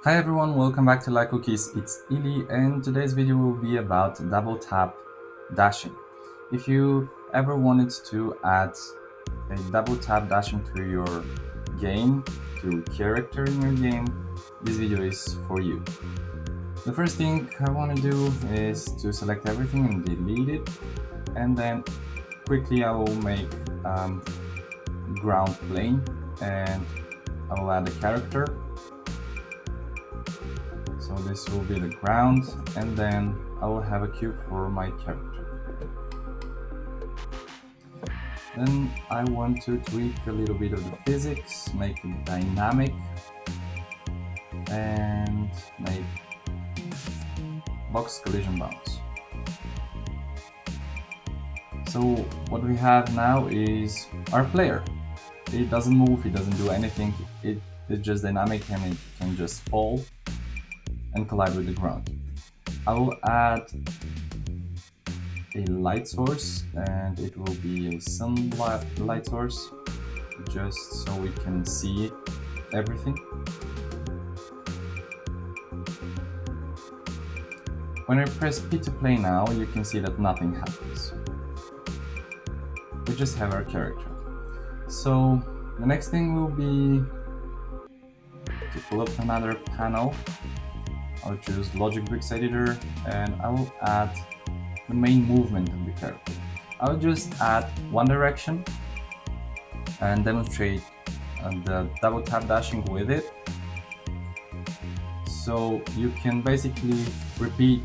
Hi everyone, welcome back to Like Cookies. It's Ili, and today's video will be about double tap dashing. If you ever wanted to add a double tap dashing to your game, to character in your game, this video is for you. The first thing I want to do is to select everything and delete it, and then quickly I will make ground plane, and I will add a character. So this will be the ground, and then I will have a cube for my character. Then I want to tweak a little bit of the physics, make it dynamic, and make box collision bounce. So what we have now is our player. It doesn't move, it doesn't do anything, it's just dynamic and it can just fall and collide with the ground. I will add a light source, and it will be a sunlight light source, just so we can see everything. When I press P to play now, you can see that nothing happens. We just have our character. So the next thing will be to pull up another panel. I'll choose Logic Bricks Editor, and I will add the main movement of the character. I'll just add one direction and demonstrate the double tap dashing with it. So you can basically repeat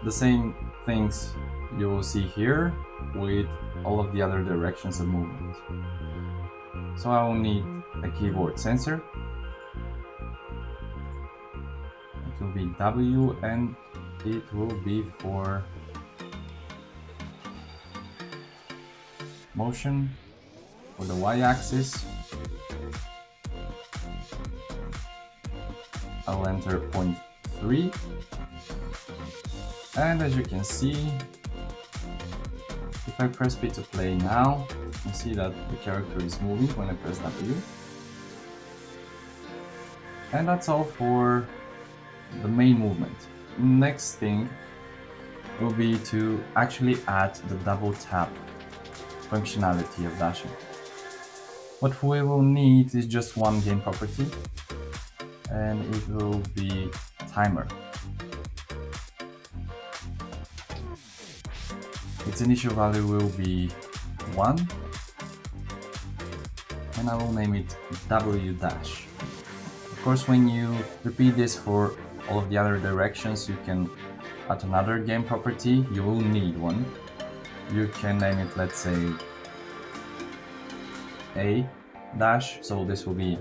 the same things you will see here with all of the other directions of movement. So I will need a keyboard sensor. It will be W, and it will be for motion for the y-axis. I'll enter 0.3, and as you can see, if I press P to play now, you can see that the character is moving when I press W. And that's all for the main movement. Next thing will be to actually add the double tap functionality of dashing. What we will need is just one game property, and it will be timer. Its initial value will be 1, and I will name it W dash. Of course, when you repeat this for all of the other directions, you can add another game property. You will need one. You can name it, let's say, A dash, so this will be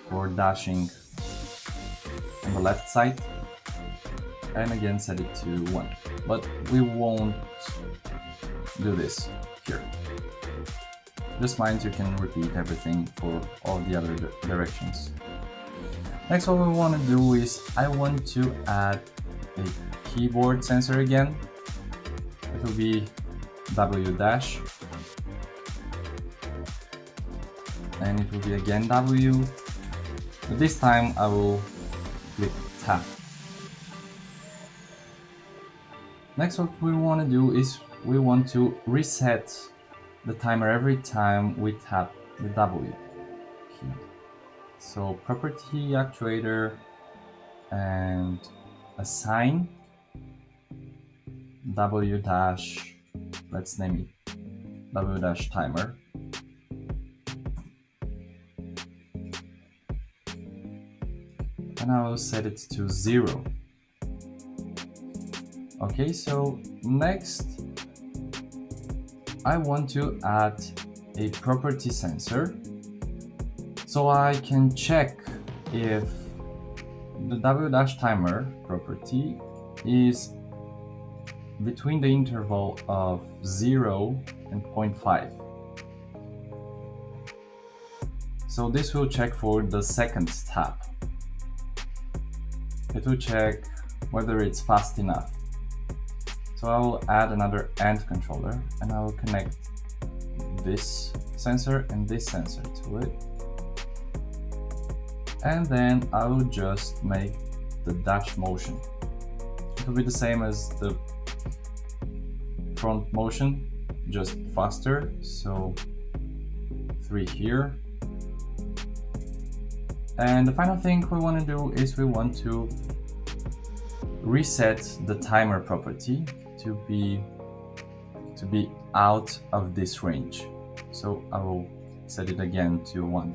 for dashing on the left side, and again set it to 1. But we won't do this here. Just mind you can repeat everything for all the other directions. Next, what we want to do is I want to add a keyboard sensor again. It will be W dash, and it will be again W, but this time I will click tap. Next, what we want to do is we want to reset the timer every time we tap the W key. So property actuator and assign W dash, let's name it W dash timer. And I will set it to 0. Okay, so next I want to add a property sensor so I can check if the W dash timer property is between the interval of 0 and 0.5. So this will check for the second tap. It will check whether it's fast enough. So I will add another AND controller, and I will connect this sensor and this sensor to it. and then I will just make the dash motion. It will be the same as the front motion, just faster. So 3 here. And the final thing we want to do is we want to reset the timer property to be out of this range. So I will set it again to 1.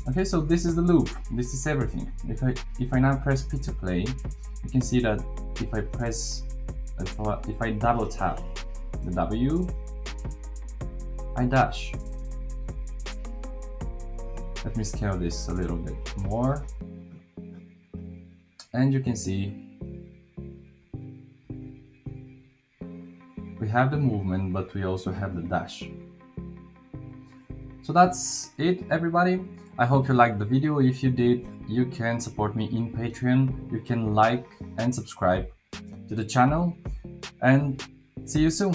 Okay, so this is the loop. This is everything. If I now press P to play, you can see that if I double tap the W, I dash. Let me scale this a little bit more. And you can see we have the movement, but we also have the dash. So that's it, everybody. I hope you liked the video. If you did, you can support me in Patreon. You can like and subscribe to the channel, and see you soon.